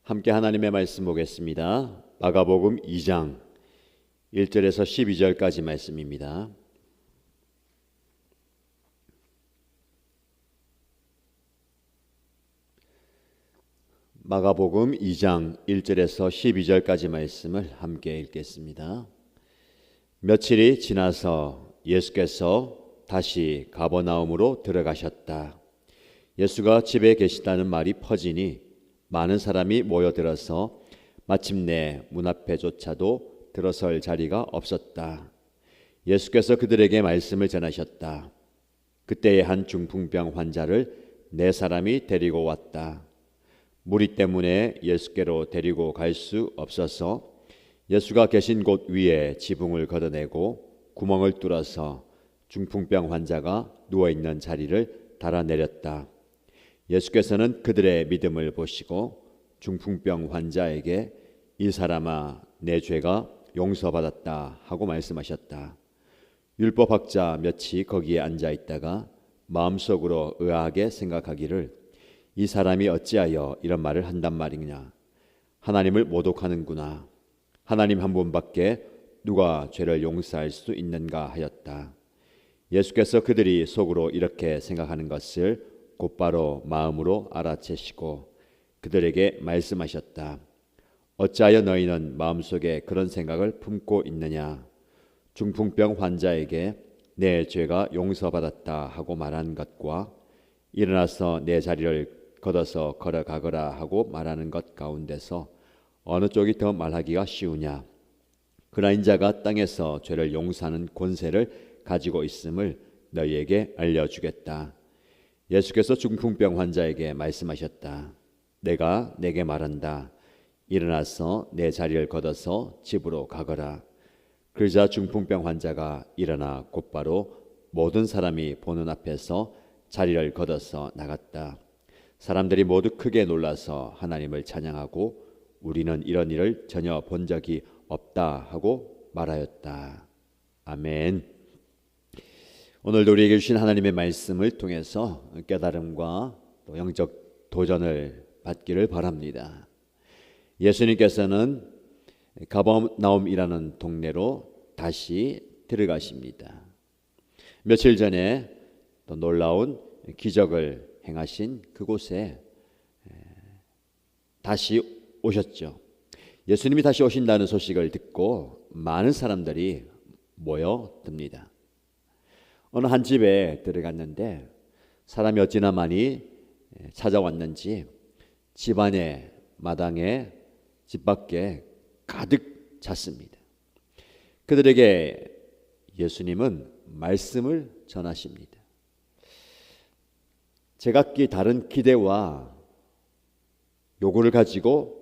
함께 하나님의 말씀 보겠습니다. 마가복음 2장 1절에서 12절까지 말씀입니다. 마가복음 2장 1절에서 12절까지 말씀을 함께 읽겠습니다. 며칠이 지나서 예수께서 다시 가버나움으로 들어가셨다. 예수가 집에 계시다는 말이 퍼지니 많은 사람이 모여들어서 마침내 문 앞에조차도 들어설 자리가 없었다. 예수께서 그들에게 말씀을 전하셨다. 그때에 한 중풍병 환자를 4사람이 데리고 왔다. 무리 때문에 예수께로 데리고 갈 수 없어서 예수가 계신 곳 위에 지붕을 걷어내고 구멍을 뚫어서 중풍병 환자가 누워있는 자리를 달아내렸다. 예수께서는 그들의 믿음을 보시고 중풍병 환자에게 이 사람아 내 죄가 용서받았다 하고 말씀하셨다. 율법학자 몇이 거기에 앉아 있다가 마음속으로 의아하게 생각하기를 이 사람이 어찌하여 이런 말을 한단 말이냐. 하나님을 모독하는구나. 하나님 한 분밖에 누가 죄를 용서할 수 있는가 하였다. 예수께서 그들이 속으로 이렇게 생각하는 것을 곧바로 마음으로 알아채시고 그들에게 말씀하셨다. 어찌하여 너희는 마음속에 그런 생각을 품고 있느냐. 중풍병 환자에게 내 죄가 용서받았다 하고 말한 것과 일어나서 내 자리를 걷어서 걸어가거라 하고 말하는 것 가운데서 어느 쪽이 더 말하기가 쉬우냐. 그러나 인자가 땅에서 죄를 용서하는 권세를 가지고 있음을 너희에게 알려주겠다. 예수께서 중풍병 환자에게 말씀하셨다. 내가 내게 말한다. 일어나서 내 자리를 걷어서 집으로 가거라. 그러자 중풍병 환자가 일어나 곧바로 모든 사람이 보는 앞에서 자리를 걷어서 나갔다. 사람들이 모두 크게 놀라서 하나님을 찬양하고 우리는 이런 일을 전혀 본 적이 없다 하고 말하였다. 아멘. 오늘도 우리에게 주신 하나님의 말씀을 통해서 깨달음과 또 영적 도전을 받기를 바랍니다. 예수님께서는 가버나움이라는 동네로 다시 들어가십니다. 며칠 전에 또 놀라운 기적을 행하신 그곳에 다시 오셨죠. 예수님이 다시 오신다는 소식을 듣고 많은 사람들이 모여듭니다. 어느 한 집에 들어갔는데 사람이 어찌나 많이 찾아왔는지 집안에 마당에 집 밖에 가득 찼습니다. 그들에게 예수님은 말씀을 전하십니다. 제각기 다른 기대와 요구를 가지고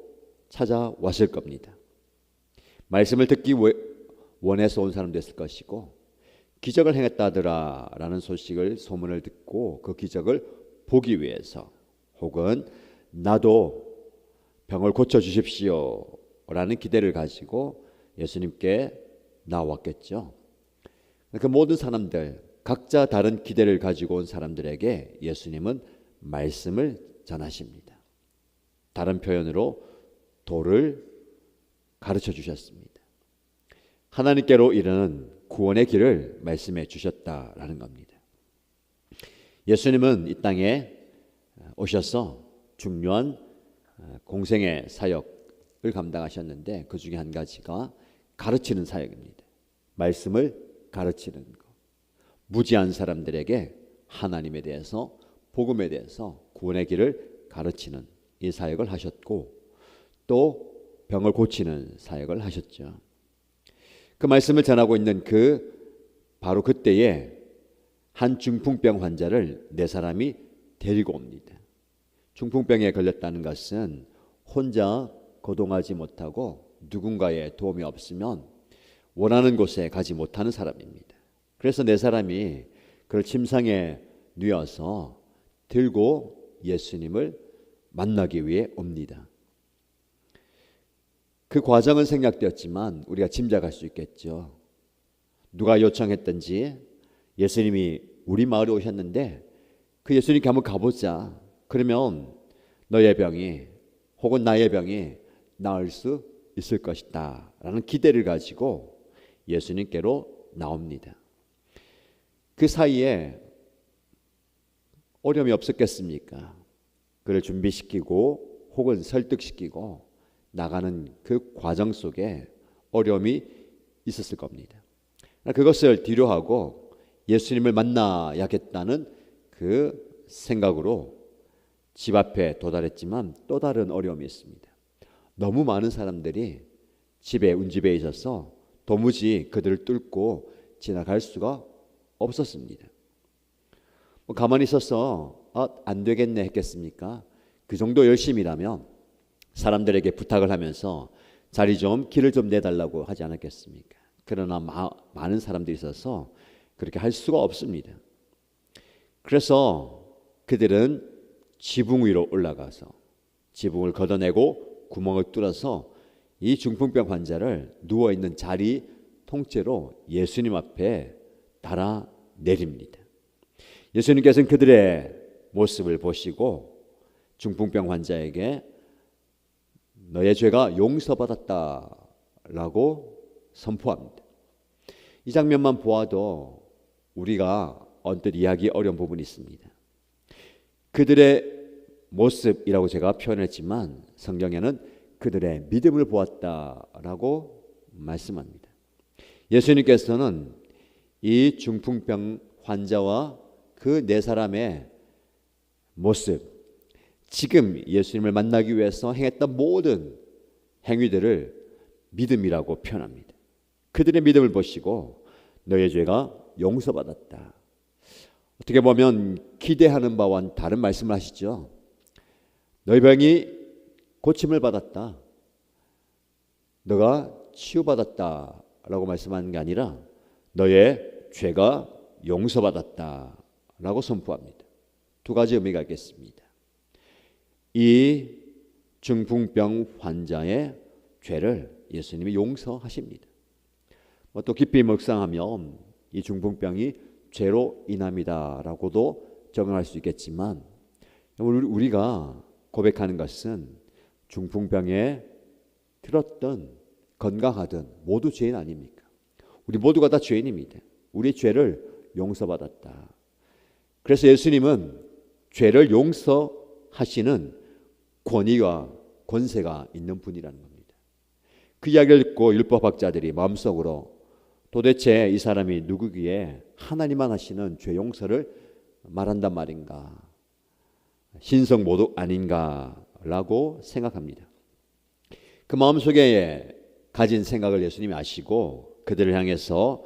찾아왔을 겁니다. 말씀을 듣기 원해서 온 사람도 있을 것이고 기적을 행했다더라라는 소문을 듣고 그 기적을 보기 위해서 혹은 나도 병을 고쳐주십시오라는 기대를 가지고 예수님께 나왔겠죠. 그 모든 사람들 각자 다른 기대를 가지고 온 사람들에게 예수님은 말씀을 전하십니다. 다른 표현으로 도를 가르쳐 주셨습니다. 하나님께로 이르는 구원의 길을 말씀해 주셨다라는 겁니다. 예수님은 이 땅에 오셔서 중요한 공생의 사역을 감당하셨는데 그 중에 한 가지가 가르치는 사역입니다. 말씀을 가르치는 것. 무지한 사람들에게 하나님에 대해서 복음에 대해서 구원의 길을 가르치는 이 사역을 하셨고 또 병을 고치는 사역을 하셨죠. 그 말씀을 전하고 있는 바로 그때에 한 중풍병 환자를 4사람이 데리고 옵니다. 중풍병에 걸렸다는 것은 혼자 거동하지 못하고 누군가의 도움이 없으면 원하는 곳에 가지 못하는 사람입니다. 그래서 4사람이 그를 침상에 누워서 들고 예수님을 만나기 위해 옵니다. 그 과정은 생략되었지만 우리가 짐작할 수 있겠죠. 누가 요청했든지 예수님이 우리 마을에 오셨는데 그 예수님께 한번 가보자. 그러면 너의 병이 혹은 나의 병이 나을 수 있을 것이다 라는 기대를 가지고 예수님께로 나옵니다. 그 사이에 어려움이 없었겠습니까? 그를 준비시키고 혹은 설득시키고 나가는 그 과정 속에 어려움이 있었을 겁니다. 그것을 뒤로하고 예수님을 만나야겠다는 그 생각으로 집 앞에 도달했지만 또 다른 어려움이 있습니다. 너무 많은 사람들이 운집에 있어서 도무지 그들을 뚫고 지나갈 수가 없었습니다. 가만히 있어서 안 되겠네 했겠습니까? 그 정도 열심이라면 사람들에게 부탁을 하면서 길을 좀 내달라고 하지 않았겠습니까? 그러나 많은 사람들이 있어서 그렇게 할 수가 없습니다. 그래서 그들은 지붕 위로 올라가서 지붕을 걷어내고 구멍을 뚫어서 이 중풍병 환자를 누워있는 자리 통째로 예수님 앞에 달아 내립니다. 예수님께서는 그들의 모습을 보시고 중풍병 환자에게 너의 죄가 용서받았다라고 선포합니다. 이 장면만 보아도 우리가 언뜻 이해하기 어려운 부분이 있습니다. 그들의 모습이라고 제가 표현했지만 성경에는 그들의 믿음을 보았다라고 말씀합니다. 예수님께서는 이 중풍병 환자와 그 네 사람의 모습, 지금 예수님을 만나기 위해서 행했던 모든 행위들을 믿음이라고 표현합니다. 그들의 믿음을 보시고 너의 죄가 용서받았다. 어떻게 보면 기대하는 바와는 다른 말씀을 하시죠. 너의 병이 고침을 받았다. 너가 치유받았다 라고 말씀하는 게 아니라 너의 죄가 용서받았다 라고 선포합니다. 두 가지 의미가 있겠습니다. 이 중풍병 환자의 죄를 예수님이 용서하십니다. 또 깊이 묵상하면 이 중풍병이 죄로 인함이다라고도 적용할 수 있겠지만 우리가 고백하는 것은 중풍병에 들었든 건강하든 모두 죄인 아닙니까? 우리 모두가 다 죄인입니다. 우리의 죄를 용서받았다. 그래서 예수님은 죄를 용서하시는 권위와 권세가 있는 분이라는 겁니다. 그 이야기를 듣고 율법학자들이 마음속으로 도대체 이 사람이 누구기에 하나님만 하시는 죄 용서를 말한단 말인가? 신성모독 아닌가라고 생각합니다. 그 마음속에 가진 생각을 예수님이 아시고 그들을 향해서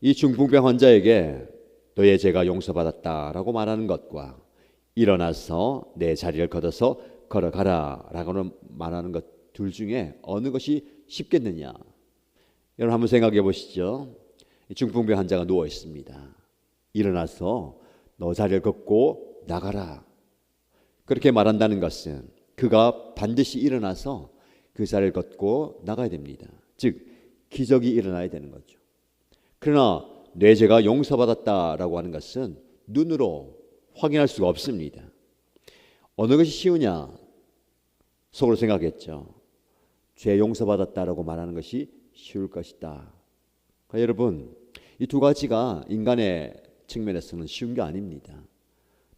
이 중풍병 환자에게 너의 죄가 용서받았다라고 말하는 것과 일어나서 내 자리를 걷어서 걸어가라라고는 말하는 것 둘 중에 어느 것이 쉽겠느냐? 여러분 한번 생각해 보시죠. 중풍병 환자가 누워 있습니다. 일어나서 너 자리를 걷고 나가라. 그렇게 말한다는 것은 그가 반드시 일어나서 그 자리를 걷고 나가야 됩니다. 즉 기적이 일어나야 되는 거죠. 그러나 내 죄가 용서받았다라고 하는 것은 눈으로 확인할 수가 없습니다. 어느 것이 쉬우냐? 속으로 생각했죠. 죄 용서받았다라고 말하는 것이 쉬울 것이다. 그러니까 여러분 이 두 가지가 인간의 측면에서는 쉬운 게 아닙니다.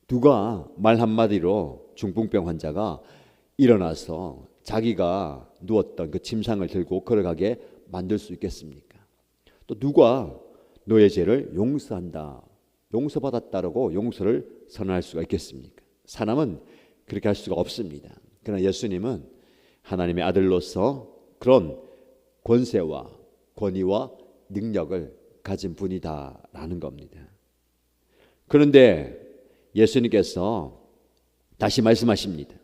누가 말 한마디로 중풍병 환자가 일어나서 자기가 누웠던 그 침상을 들고 걸어가게 만들 수 있겠습니까? 또 누가 너의 죄를 용서한다, 용서받았다라고 용서를 선언할 수가 있겠습니까? 사람은 그렇게 할 수가 없습니다. 그러나 예수님은 하나님의 아들로서 그런 권세와 권위와 능력을 가진 분이다라는 겁니다. 그런데 예수님께서 다시 말씀하십니다.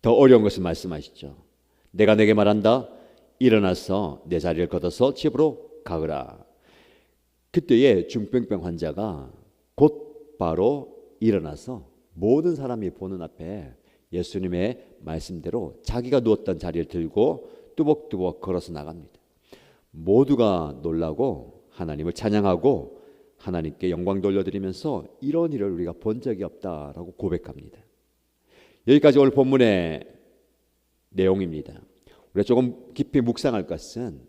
더 어려운 것을 말씀하시죠. 내가 내게 말한다. 일어나서 내 자리를 걷어서 집으로 가거라. 그때의 중풍병 환자가 곧바로 일어나서 모든 사람이 보는 앞에 예수님의 말씀대로 자기가 누웠던 자리를 들고 뚜벅뚜벅 걸어서 나갑니다. 모두가 놀라고 하나님을 찬양하고 하나님께 영광 돌려드리면서 이런 일을 우리가 본 적이 없다라고 고백합니다. 여기까지 오늘 본문의 내용입니다. 우리가 조금 깊이 묵상할 것은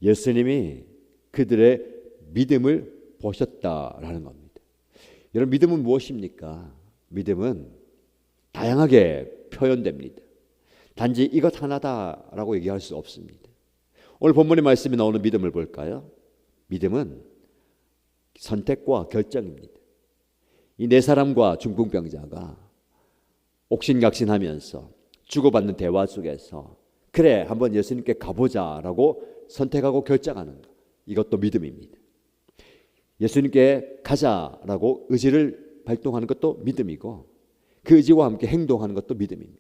예수님이 그들의 믿음을 보셨다라는 겁니다. 여러분, 믿음은 무엇입니까? 믿음은 다양하게 표현됩니다. 단지 이것 하나다라고 얘기할 수 없습니다. 오늘 본문의 말씀에 나오는 믿음을 볼까요? 믿음은 선택과 결정입니다. 이 네 사람과 중풍병자가 옥신각신하면서 주고받는 대화 속에서 그래, 한번 예수님께 가보자라고 선택하고 결정하는 것, 이것도 믿음입니다. 예수님께 가자라고 의지를 발동하는 것도 믿음이고 그 의지와 함께 행동하는 것도 믿음입니다.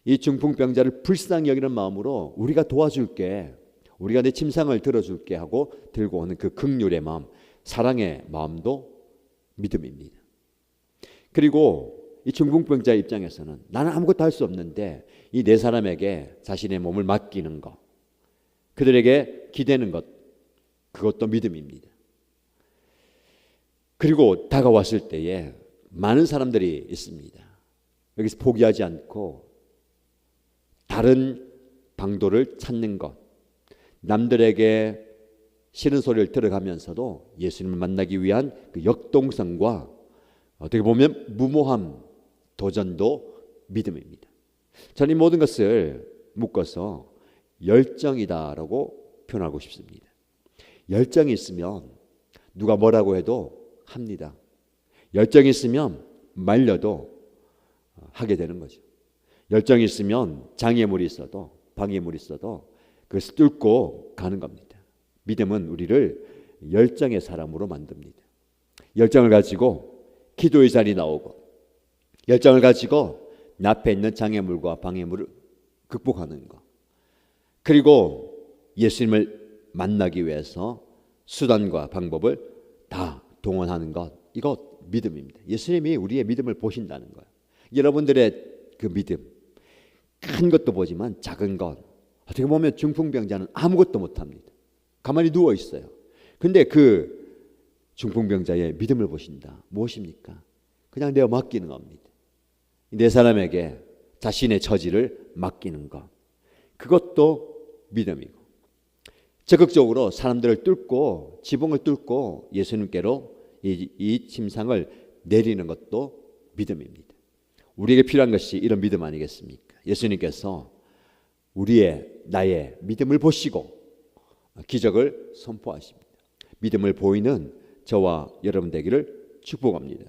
이 중풍병자를 불쌍히 여기는 마음으로 우리가 도와줄게, 우리가 내 침상을 들어줄게 하고 들고 오는 그 긍휼의 마음, 사랑의 마음도 믿음입니다. 그리고 이 중풍병자의 입장에서는 나는 아무것도 할 수 없는데 이 네 사람에게 자신의 몸을 맡기는 것, 그들에게 기대는 것, 그것도 믿음입니다. 그리고 다가왔을 때에 많은 사람들이 있습니다. 여기서 포기하지 않고 다른 방도를 찾는 것, 남들에게 싫은 소리를 들어가면서도 예수님을 만나기 위한 그 역동성과 어떻게 보면 무모함, 도전도 믿음입니다. 저는 이 모든 것을 묶어서 열정이다라고 표현하고 싶습니다. 열정이 있으면 누가 뭐라고 해도 합니다. 열정이 있으면 말려도 하게 되는 거죠. 열정이 있으면 장애물이 있어도 방해물이 있어도 그것을 뚫고 가는 겁니다. 믿음은 우리를 열정의 사람으로 만듭니다. 열정을 가지고 기도의 자리에 나오고 열정을 가지고 내 앞에 있는 장애물과 방해물을 극복하는 것, 그리고 예수님을 만나기 위해서 수단과 방법을 다 동원하는 것, 이것 믿음입니다. 예수님이 우리의 믿음을 보신다는 거예요. 여러분들의 그 믿음, 큰 것도 보지만 작은 것, 어떻게 보면 중풍병자는 아무것도 못합니다. 가만히 누워 있어요. 근데 그 중풍병자의 믿음을 보신다. 무엇입니까? 그냥 내어 맡기는 겁니다. 네 사람에게 자신의 처지를 맡기는 것, 그것도 믿음이고, 적극적으로 사람들을 뚫고 지붕을 뚫고 예수님께로 이 침상을 내리는 것도 믿음입니다. 우리에게 필요한 것이 이런 믿음 아니겠습니까? 예수님께서 나의 믿음을 보시고 기적을 선포하십니다. 믿음을 보이는 저와 여러분 되기를 축복합니다.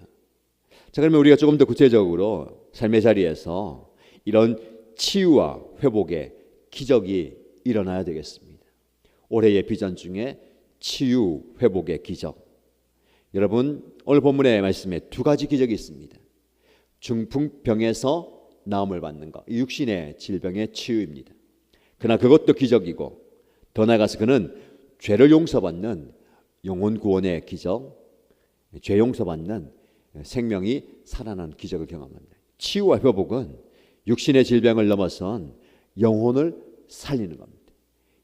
자, 그러면 우리가 조금 더 구체적으로 삶의 자리에서 이런 치유와 회복의 기적이 일어나야 되겠습니다. 올해의 비전 중에 치유 회복의 기적, 여러분 오늘 본문의 말씀에 두 가지 기적이 있습니다. 중풍병에서 나음을 받는 것, 육신의 질병의 치유입니다. 그러나 그것도 기적이고 더 나아가서 그는 죄를 용서받는 영혼 구원의 기적, 죄 용서받는 생명이 살아나는 기적을 경험합니다. 치유와 회복은 육신의 질병을 넘어선 영혼을 살리는 겁니다.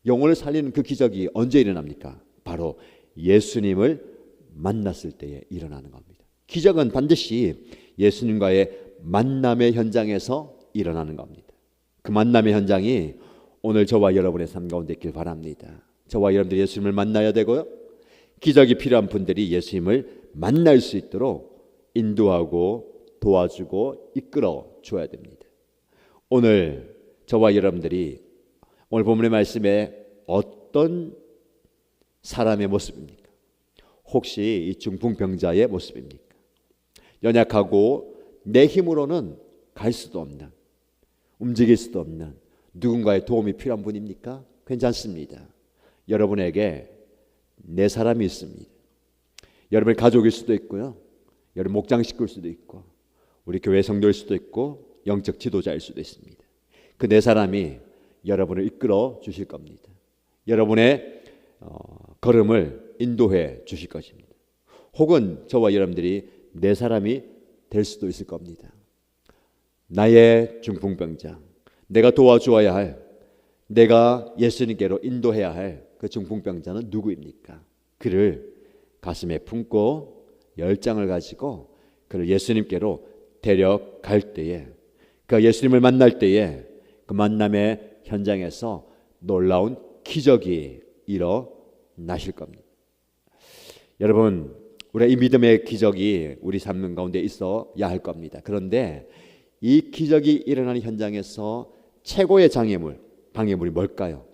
영혼을 살리는 그 기적이 언제 일어납니까? 바로 예수님을 만났을 때에 일어나는 겁니다. 기적은 반드시 예수님과의 만남의 현장에서 일어나는 겁니다. 그 만남의 현장이 오늘 저와 여러분의 삶 가운데 있길 바랍니다. 저와 여러분들이 예수님을 만나야 되고요, 기적이 필요한 분들이 예수님을 만날 수 있도록 인도하고 도와주고 이끌어 줘야 됩니다. 오늘 저와 여러분들이 오늘 본문의 말씀에 어떤 사람의 모습입니까? 혹시 이 중풍병자의 모습입니까? 연약하고 내 힘으로는 갈 수도 없는, 움직일 수도 없는 누군가의 도움이 필요한 분입니까? 괜찮습니다. 여러분에게 내 사람이 있습니다. 여러분의 가족일 수도 있고요, 여러분 목장 식구일 수도 있고, 우리 교회 성도일 수도 있고, 영적 지도자일 수도 있습니다. 그 네 사람이 여러분을 이끌어 주실 겁니다. 여러분의 걸음을 인도해 주실 것입니다. 혹은 저와 여러분들이 네 사람이 될 수도 있을 겁니다. 나의 중풍병자, 내가 도와주어야 할, 내가 예수님께로 인도해야 할 그 중풍병자는 누구입니까? 그를 가슴에 품고 열정을 가지고 그를 예수님께로 데려갈 때에, 그 예수님을 만날 때에 그 만남의 현장에서 놀라운 기적이 일어나실 겁니다. 여러분, 우리가 이 믿음의 기적이 우리 삶 가운데 있어야 할 겁니다. 그런데 이 기적이 일어나는 현장에서 최고의 방해물이 뭘까요?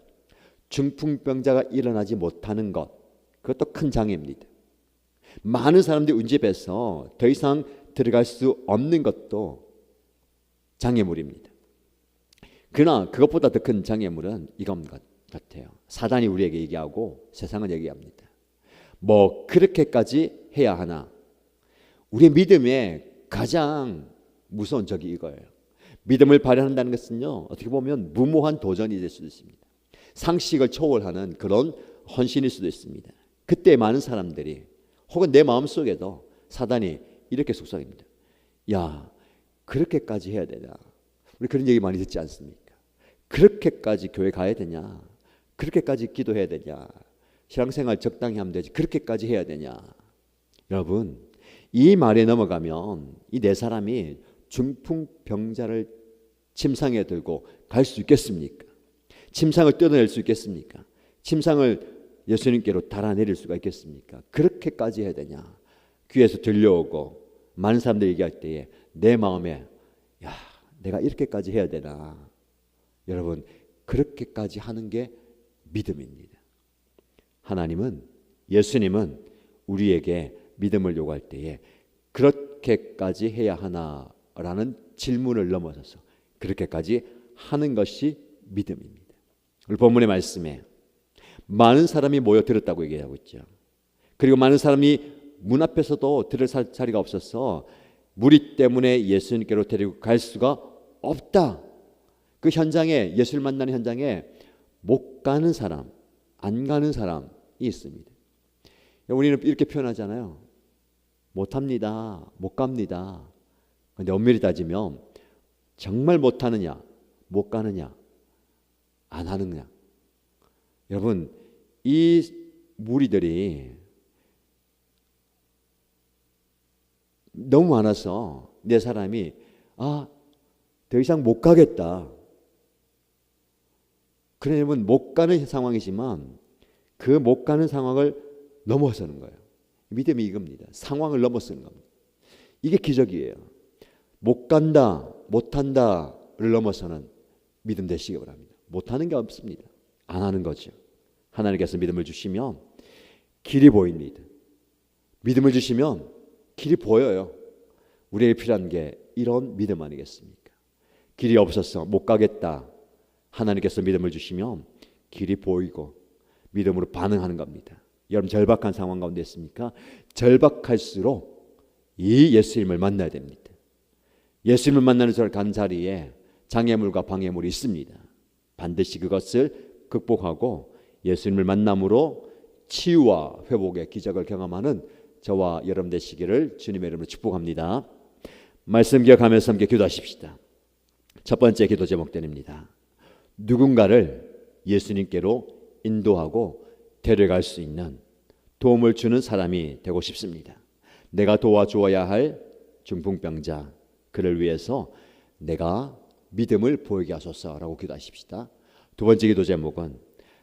중풍병자가 일어나지 못하는 것, 그것도 큰 장애입니다. 많은 사람들이 운집해서 더 이상 들어갈 수 없는 것도 장애물입니다. 그러나 그것보다 더 큰 장애물은 이것 같아요. 사단이 우리에게 얘기하고 세상은 얘기합니다. 뭐 그렇게까지 해야 하나? 우리의 믿음의 가장 무서운 적이 이거예요. 믿음을 발현한다는 것은요, 어떻게 보면 무모한 도전이 될 수도 있습니다. 상식을 초월하는 그런 헌신일 수도 있습니다. 그때 많은 사람들이 혹은 내 마음속에도 사단이 이렇게 속삭입니다. 야, 그렇게까지 해야 되냐? 우리 그런 얘기 많이 듣지 않습니까? 그렇게까지 교회 가야 되냐? 그렇게까지 기도해야 되냐? 신앙생활 적당히 하면 되지 그렇게까지 해야 되냐? 여러분, 이 말에 넘어가면 이 네 사람이 중풍병자를 침상에 들고 갈 수 있겠습니까? 침상을 뜯어낼 수 있겠습니까? 침상을 예수님께로 달아내릴 수가 있겠습니까? 그렇게까지 해야 되냐? 귀에서 들려오고 많은 사람들이 얘기할 때에 내 마음에 야, 내가 이렇게까지 해야 되나? 여러분, 그렇게까지 하는 게 믿음입니다. 하나님은, 예수님은 우리에게 믿음을 요구할 때에 그렇게까지 해야 하나라는 질문을 넘어서서 그렇게까지 하는 것이 믿음입니다. 오늘 본문의 말씀에 많은 사람이 모여 들었다고 얘기하고 있죠. 그리고 많은 사람이 문 앞에서도 들을 자리가 없어서 무리 때문에 예수님께로 데리고 갈 수가 없다. 그 현장에, 예수를 만나는 현장에 못 가는 사람, 안 가는 사람이 있습니다. 우리는 이렇게 표현하잖아요. 못합니다. 못 갑니다. 그런데 엄밀히 따지면 정말 못하느냐, 못 가느냐, 안 하느냐. 여러분, 이 무리들이 너무 많아서 네 사람이 더 이상 못 가겠다. 그러면 못 가는 상황이지만 그 못 가는 상황을 넘어서는 거예요. 믿음이 이겁니다. 상황을 넘어서는 겁니다. 이게 기적이에요. 못 간다, 못 한다를 넘어서는 믿음 되시기 바랍니다. 못 하는 게 없습니다. 안 하는 거죠. 하나님께서 믿음을 주시면 길이 보입니다. 믿음을 주시면 길이 보여요. 우리에게 필요한 게 이런 믿음 아니겠습니까? 길이 없어서 못 가겠다. 하나님께서 믿음을 주시면 길이 보이고 믿음으로 반응하는 겁니다. 여러분, 절박한 상황 가운데 있습니까? 절박할수록 이 예수님을 만나야 됩니다. 예수님을 만나는 간 자리에 장애물과 방해물이 있습니다. 반드시 그것을 극복하고 예수님을 만남으로 치유와 회복의 기적을 경험하는 저와 여러분 되시기를 주님의 이름으로 축복합니다. 말씀 기억하면서 함께 기도하십시다. 첫 번째 기도 제목들입니다. 누군가를 예수님께로 인도하고 데려갈 수 있는 도움을 주는 사람이 되고 싶습니다. 내가 도와주어야 할 중풍병자, 그를 위해서 내가 믿음을 보이게 하소서라고 기도하십시다. 두 번째 기도 제목은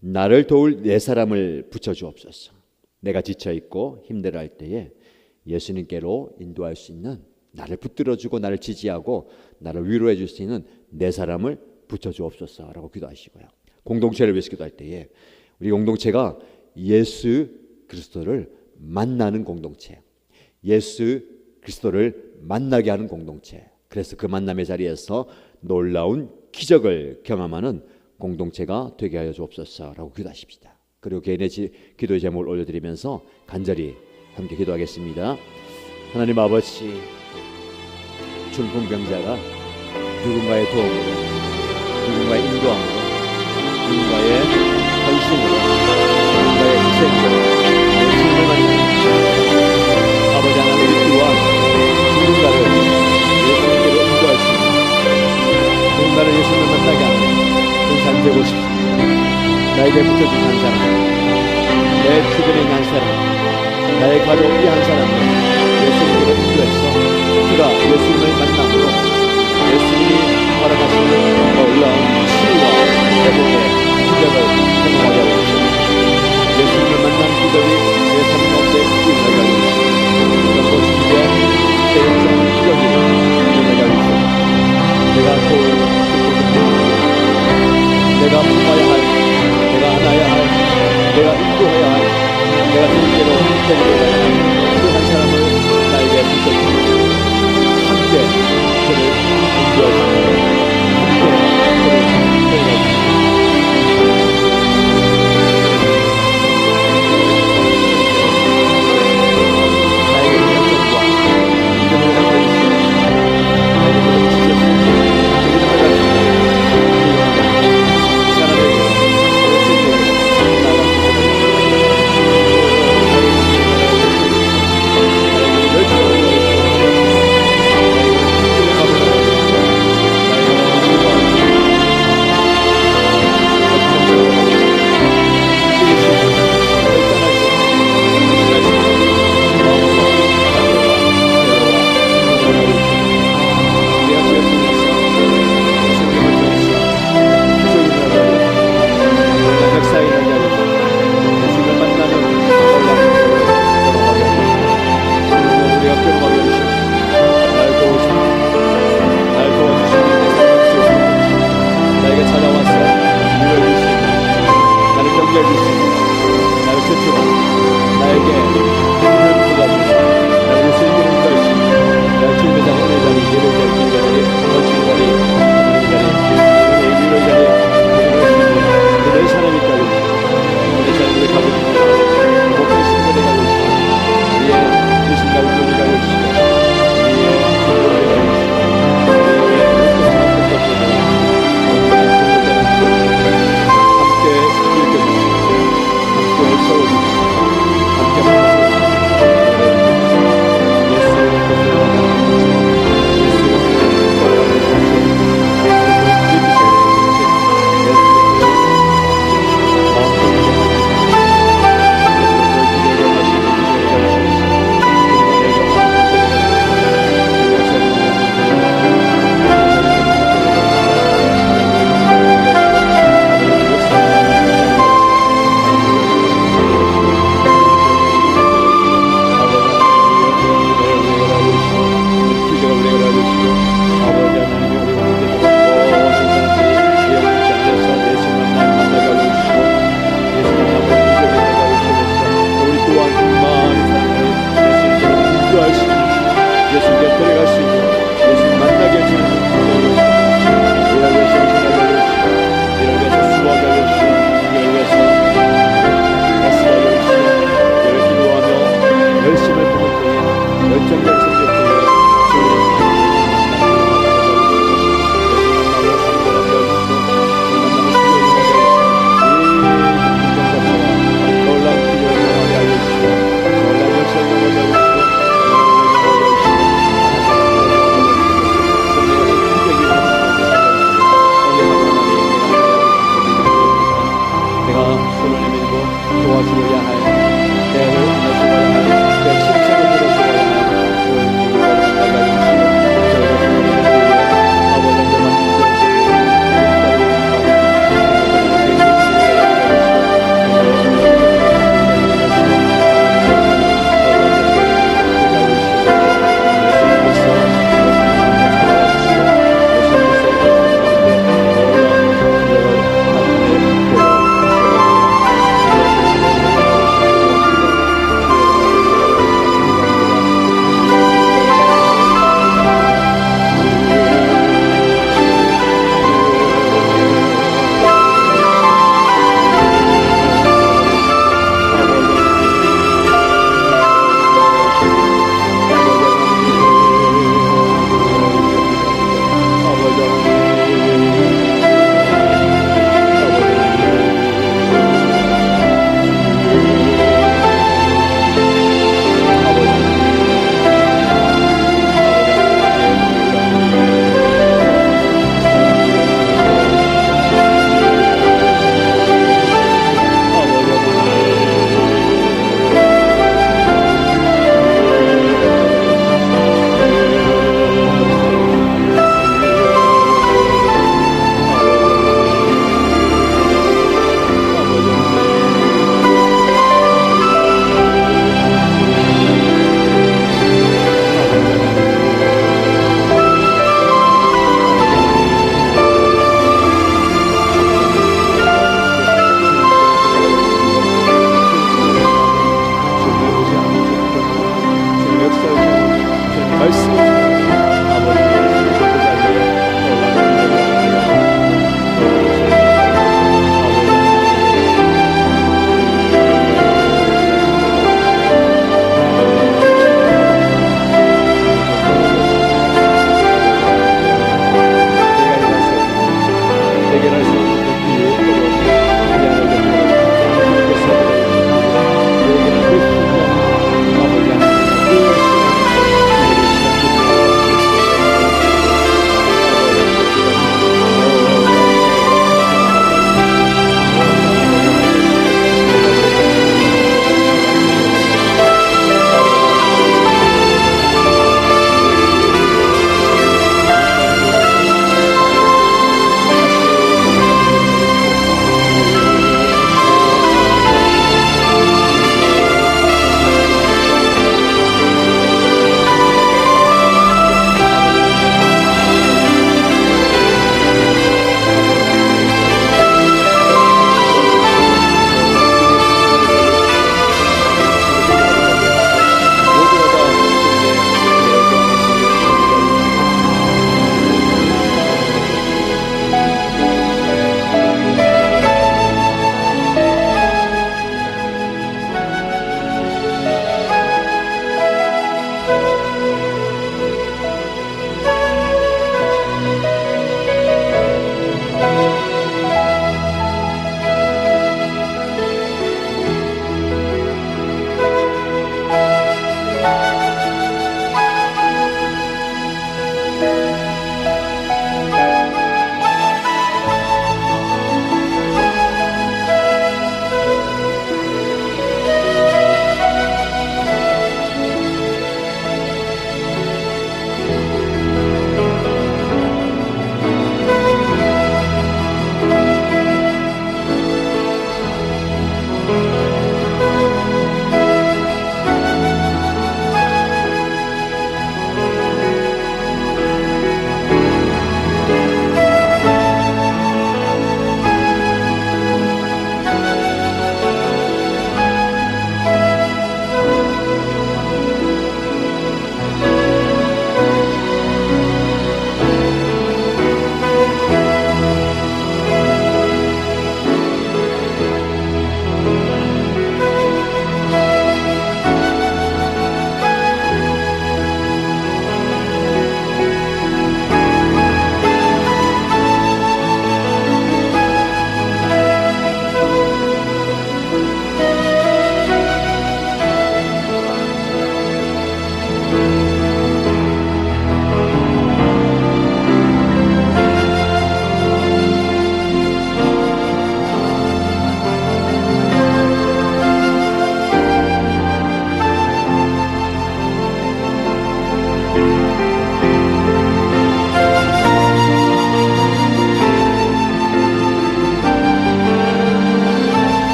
나를 도울 네 사람을 붙여주옵소서. 내가 지쳐있고 힘들어할 때에 예수님께로 인도할 수 있는, 나를 붙들어주고 나를 지지하고 나를 위로해 줄 수 있는 네 사람을 붙여주옵소서라고 기도하시고요. 공동체를 위해서 기도할 때에 우리 공동체가 예수 그리스도를 만나는 공동체, 예수 그리스도를 만나게 하는 공동체, 그래서 그 만남의 자리에서 놀라운 기적을 경험하는 공동체가 되게 하여 주옵소서라고 기도하십시다. 그리고 개인의 기도의 제목을 올려드리면서 간절히 함께 기도하겠습니다. 하나님 아버지, 중풍병자가 누군가의 도움으로, 누군가의 인도함으로, 누군가의 헌신으로, 누군가의 희생으로 예수님을 만납니다. 아버지 하나님, 또한 누군가를 예수님께로 인도할 수 있는, 누군가를 예수님을 만나게 하는 그런 삶 되고 싶습니다. 나에게 붙여준 한 사람, 내 주변에 있는 한 사람, 나의 가족 이 한 사람을 예수님께로 인도해서 그가 예수님을 만남으로